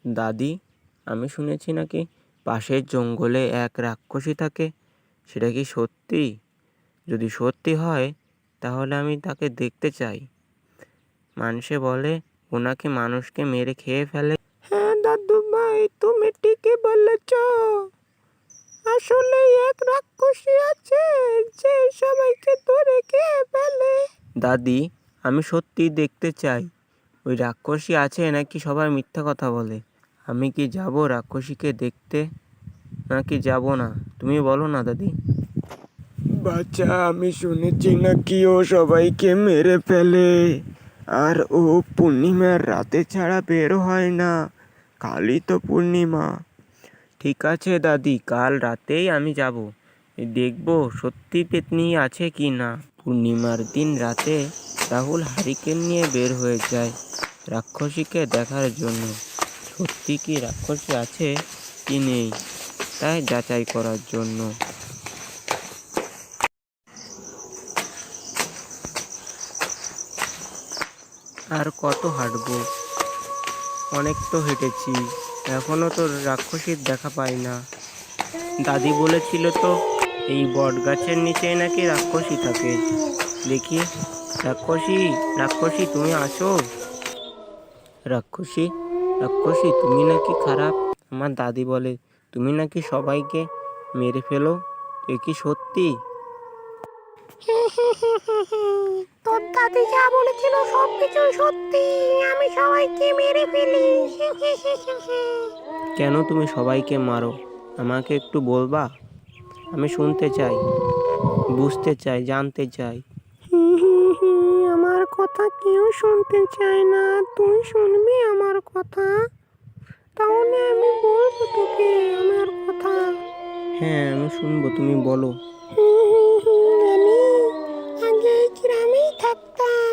দাদি, আমি শুনেছি নাকি পাশের জঙ্গলে এক রাক্ষসী থাকে। সেটা কি সত্যি? যদি সত্যি হয় তাহলে আমি তাকে দেখতে চাই। মানুষে বলে ও নাকি মানুষকে মেরে খেয়ে ফেলে। হ্যাঁ দাদু ভাই, তুমি ঠিকই বলেছ। আসলে এক রাক্ষসী আছে যে সবাইকে ধরে খেয়ে ফেলে। দাদি, আমি সত্যি দেখতে চাই। ওই রাক্ষসী আছে নাকি সবাই মিথ্যা কথা বলে? আমি কি যাব রাক্ষসীকে দেখতে নাকি যাব না? তুমি বলো না দাদি। বাচ্চা, আমি শুনেছি নাকি ও সবাইকে মেরে ফেলে, আর ও পূর্ণিমার রাতে ছাড়া বের হয় না। কালই তো পূর্ণিমা। ঠিক আছে দাদি, কাল রাতেই আমি যাব, দেখব সত্যি পেতনি আছে কি না। পূর্ণিমার দিন রাতে রাহুল হারিকেন নিয়ে বের হয়ে যায় রাক্ষসীকে দেখার জন্য। সত্যি কি রাক্ষসী আছে কি নেই তাই যাচাই করার জন্য। আর কত হাঁটবো? অনেক তো হেঁটেছি, এখনো তো রাক্ষসীর দেখা পাই না। দাদি বলেছিল তো এই বট গাছের নিচে নাকি রাক্ষসী থাকে। দেখি, রাক্ষসী, রাক্ষসী তুমি আছো? রাক্ষসী, রাক্ষসী তুমি নাকি খারাপ। আমার দাদি বলে তুমি নাকি সবাইকে মেরে ফেলো। এ কি সত্যি? তোর দাদি যা বলেছিল সবকিছুই সত্যি। আমি সবাইকে মেরে ফেলি। কেন তুমি সবাইকে মারো? আমাকে একটু বলবা? আমি শুনতে চাই, বুঝতে চাই, জানতে চাই। আমার কথা কেউ শুনতে চায় না, তুই শুনবি আমার কথা? তাহলে আমি বলবো তোকে আমার কথা। হ্যাঁ, আমি শুনবো, তুমি বলো। আমি আগে এই গ্রামেই থাকতাম,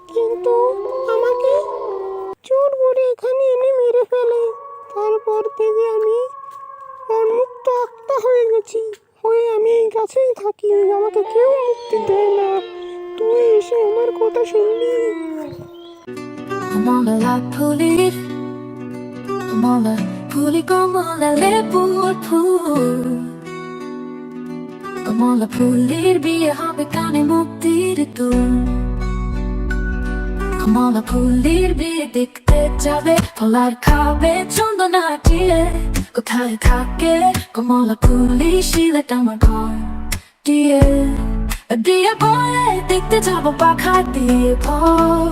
কিন্তু আমাকে চোর করে এখানে এনে মেরে ফেলে। তারপর থেকে আমি উন্মুক্ত আত্মা হয়ে গেছি, হয়ে আমি এই গাছেই থাকি। আমাকে কেউ মুক্তি দেয় না। তুই এসে আমার কথা শুনবি। কমলা ফুলের কমলা ফুলি কমলা লেবুর ফুল, কমলা ফুলের বিয়ে হবে কানে মুক্তির দুল। কমলা ফুলের বিয়ে দেখতে যাবে, ফলার খাবে চন্দনা দিয়ে। কোথায় থাকে কমলা ফুলি শিলাটা আমার ঘর দিয়ে দিয়ে বলে দেখতে যাবো পাখা দিয়ে ভর।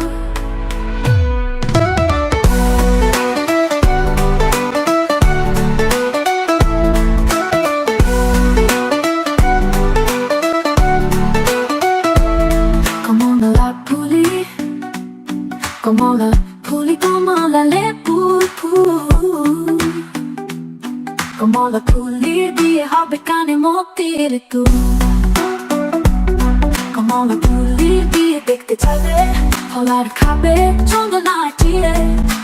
কমলা ফুলি কমলা লেবুর ফুল, কমলা ফুলির বিয়ে হবে কানে মুক্তির দুল। কমলা ফুলির বিয়ে দেখতে যাবে, ফলার খাবে চন্দনা দিয়ে।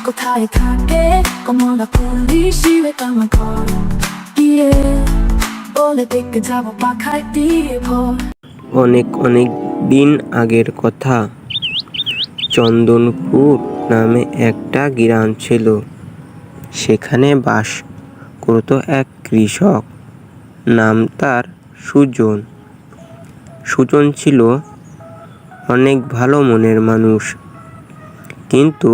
কোথায় থাকে কমলা ফুলি শিলাটা আমার ঘর দিয়ে বলে দেখতে যাবো পাখায় দিয়ে ভর। অনেক অনেক দিন আগের কথা। চন্দনপুর নামে একটা গ্রাম ছিল। সেখানে বাস করত এক কৃষক, নাম তার সুজন। সুজন ছিল অনেক ভালো মনের মানুষ, কিন্তু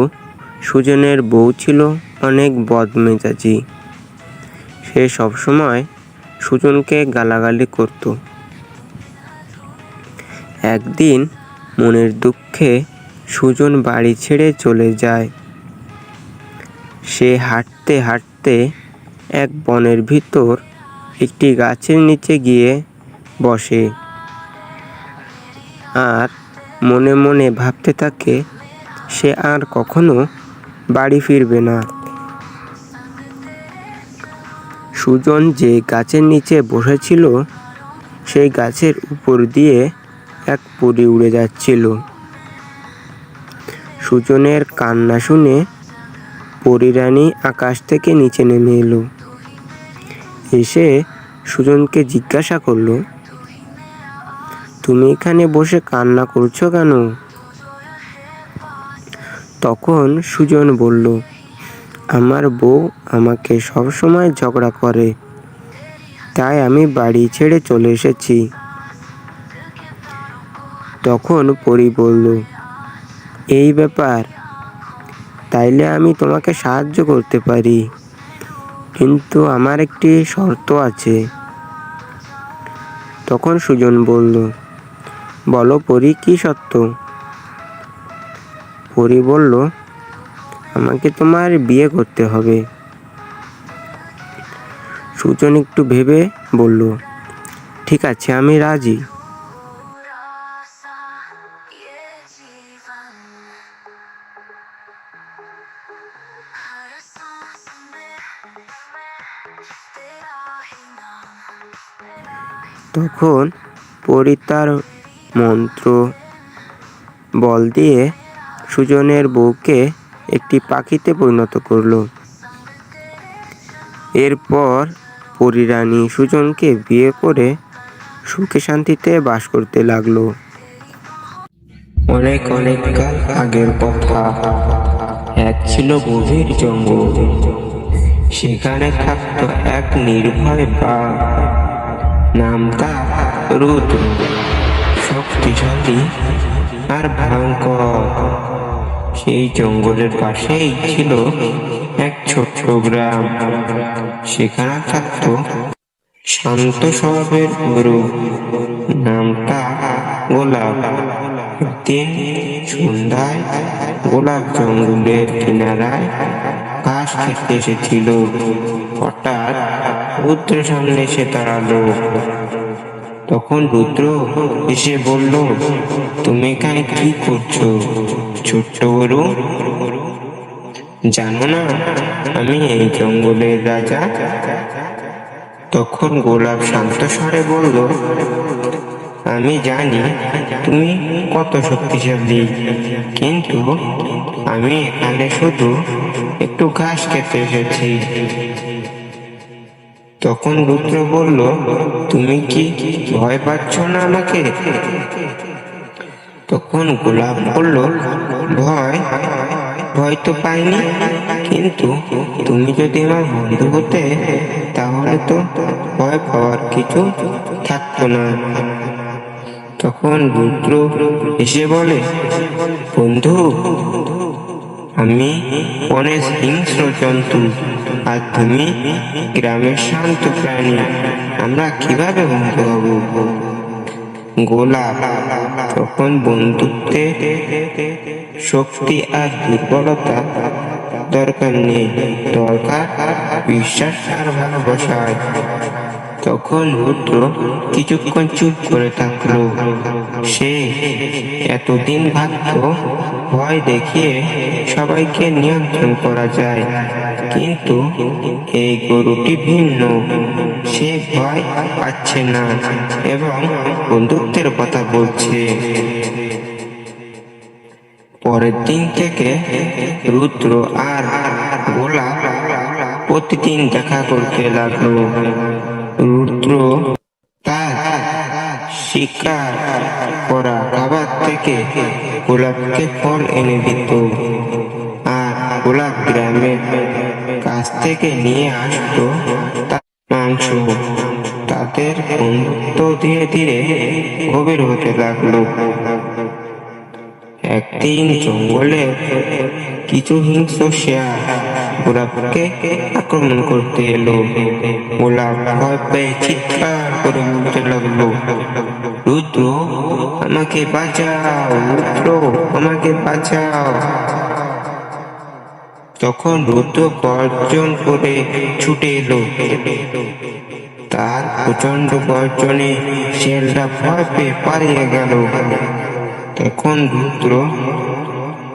সুজনের বউ ছিল অনেক বদমেজাজি। সে সবসময় সুজনকে গালাগালি করত। একদিন মনের দুঃখে সুজন বাড়ি ছেড়ে চলে যায়। সে হাঁটতে হাঁটতে এক বনের ভিতর একটি গাছের নিচে গিয়ে বসে আর মনে মনে ভাবতে থাকে সে আর কখনো বাড়ি ফিরবে না। সুজন যে গাছের নিচে বসেছিল সেই গাছের উপর দিয়ে এক পরী উড়ে যাচ্ছিল। সুজনের কান্না শুনে পরীরানী আকাশ থেকে নিচে নেমে এলো। এসে সুজনকে জিজ্ঞাসা করলো, তুমি এখানে বসে কান্না করছো কেন? তখন সুজন বলল, আমার বউ আমাকে সবসময় ঝগড়া করে, তাই আমি বাড়ি ছেড়ে চলে এসেছি। তখন পরী বলল, এই ব্যাপার, তাইলে আমি তোমাকে সাহায্য করতে পারি, কিন্তু আমার একটি শর্ত আছে। তখন সুজন বলল, বলো পরী, কি শর্ত? পরী বলল, আমাকে তোমার বিয়ে করতে হবে। সুজন একটু ভেবে বলল, ঠিক আছে, আমি রাজি। তখন পরী তার মন্ত্র বল দিয়ে সুজনের বউকে একটি পাখিতে পরিণত করলো। এরপর পরী রানী সুজনকে বিয়ে করে সুখে শান্তিতে বাস করতে লাগলো। অনেক অনেক কাল আগের কথা। এক ছিল গভীর জঙ্গল। সেখানে থাকতো এক নির্ভয় বাঘ, নাম তার রুদ্র। শক্তিশালী আর ভয়ঙ্কর। সেই জঙ্গলের পাশেই ছিল এক ছোট্ট গ্রাম। সেখানে থাকতো শান্ত স্বভাবের গরু, নাম তার গোলাপ। একদিন সন্ধ্যায় গোলাপ জঙ্গলের কিনারায় ঘাস খেতে এসেছিল। হঠাৎ রুদ্র সামনে এসে দাঁড়ালো। তখন রুদ্র এসে বলল, তুমি এখানে কি করছো ছোট্ট গরু? জানো না আমি এই জঙ্গলের রাজা? তখন গোলাপ শান্ত স্বরে বলল, আমি জানি তুমি কত শক্তিশালী, কিন্তু আমি এখানে শুধু একটু ঘাস খেতে এসেছি। তখন রুদ্র বলল, তুমি কি ভয় পাচ্ছ না আমাকে? তখন গোলাপ বলল, ভয় ভয় তো পাইনি, কিন্তু তুমি যদি আমার বন্ধু হতে তাহলে তো ভয় পাওয়ার কিছু থাকতো না। তখন রুদ্র এসে বলে, বন্ধু, আমি অনেক হিংস্র জন্তু, আর তুমি গ্রামের শান্ত প্রাণী, আমরা কিভাবে বন্ধু হব? গোলাপ তখন বন্ধুত্বে শক্তি আর দুর্বলতা দরকার নেই, দরকার বিশ্বাস আর ভালোবাসায়। তখন রুদ্র কিছুক্ষণ চুপ করে থাকলো। সে এতদিন ভাবতো ভয় দেখিয়ে সবাইকে নিয়ন্ত্রণ করা যায়, কিন্তু এই গরুটি ভিন্ন। সে ভয় পাচ্ছে না এবং বন্ধুত্বের কথা বলছে। পরের দিন থেকে রুদ্র আর গোলাপ প্রতিদিন দেখা করতে লাগলো। রুদ্র তার শিকার করা খাবার থেকে গোলাপকে ফল এনে দিত, আর গোলাপ গ্রামের কাছ থেকে নিয়ে আসতো তার মাংস। তাদের বন্ধুত্ব ধীরে ধীরে গভীর হতে লাগলো। একদিন জঙ্গলে কিছু হিংস্র শেয়াল গোলাপকে আক্রমণ করতে এলো। গোলাপ ভয় পেয়ে চিৎকার করে বলতে লাগলো, রুদ্র আমাকে বাঁচাও, রুদ্র আমাকে বাঁচাও। তখন রুদ্র গর্জন করে ছুটে এলো। তার প্রচন্ড গর্জনে শেয়ালটা ভয় পেয়ে পালিয়ে গেল। তখন রুদ্র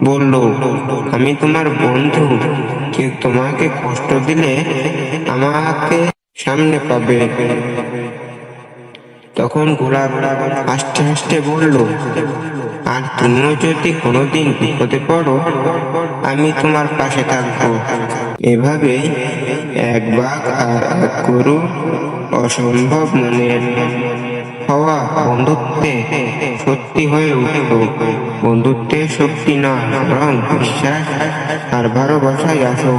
বলল, আমি তোমার বন্ধু, কেউ তোমাকে কষ্ট দিলে আমাকে সামনে পাবে। তখন গোলাপ হাসতে হাসতে বলল, আর তুমিও যদি কোনোদিন বিপদে পড়ো, আমি তোমার পাশে থাকবো। এভাবেই এক বাঘ আর এক গরু অসম্ভব মনের হওয়া বন্ধুত্বে সত্যি হয়ে উঠল। বন্ধুত্বের শক্তি নয়, বরং বিশ্বাস আর ভালোবাসায় আসল।